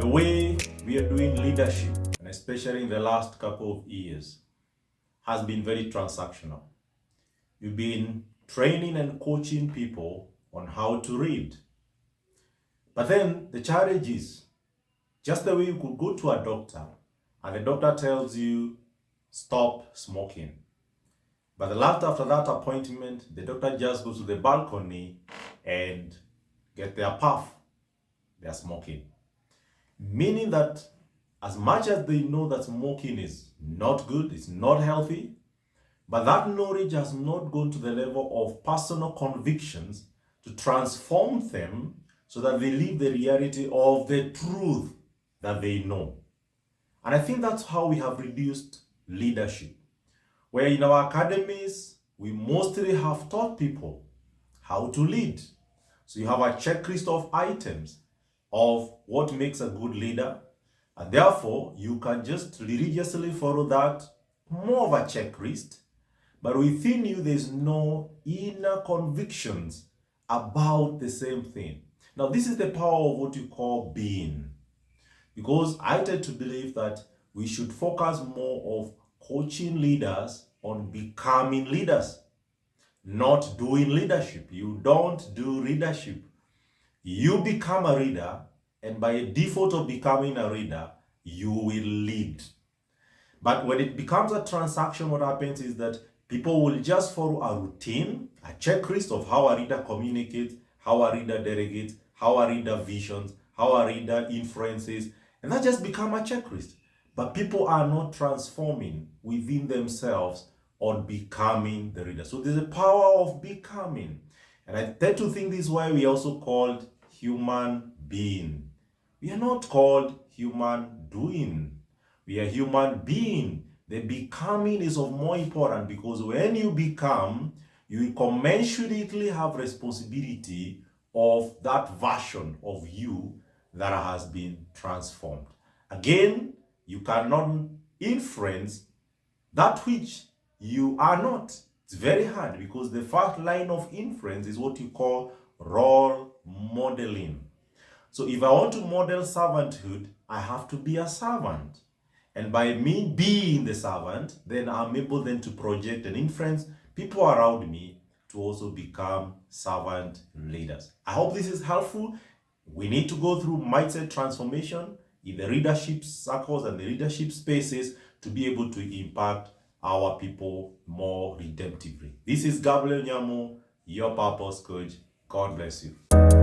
The way we are doing leadership, and especially in the last couple of years, has been very transactional. We've been training and coaching people on how to read. But then the challenge is, just the way you could go to a doctor and the doctor tells you, stop smoking. But after that appointment, the doctor just goes to the balcony and get their puff. They are smoking. Meaning that as much as they know that smoking is not good, it's not healthy, but that knowledge has not gone to the level of personal convictions to transform them so that they live the reality of the truth that they know. And I think that's how we have reduced leadership, where in our academies, we mostly have taught people how to lead. So you have a checklist of items of what makes a good leader, and therefore you can just religiously follow that, more of a checklist, but within you there's no inner convictions about the same thing. Now this is the power of what you call being, because I tend to believe that we should focus more of coaching leaders on becoming leaders, not doing leadership. You don't do leadership. You become a reader, and by default of becoming a reader, you will lead. But when it becomes a transaction, what happens is that people will just follow a routine, a checklist of how a reader communicates, how a reader delegates, how a reader visions, how a reader influences, and that just becomes a checklist. But people are not transforming within themselves on becoming the reader. So there's a power of becoming. And I tend to think this is why we also called human being. We are not called human doing. We are human being. The becoming is of more important, because when you become, you commensurately have responsibility of that version of you that has been transformed. Again, you cannot influence that which you are not. It's very hard, because the first line of influence is what you call role modeling. So if I want to model servanthood, I have to be a servant. And by me being the servant, then I'm able then to project and influence people around me to also become servant leaders. I hope this is helpful. We need to go through mindset transformation in the leadership circles and the leadership spaces to be able to impact our people more redemptively. This is Gabriel Nyamu, your purpose coach. God bless you.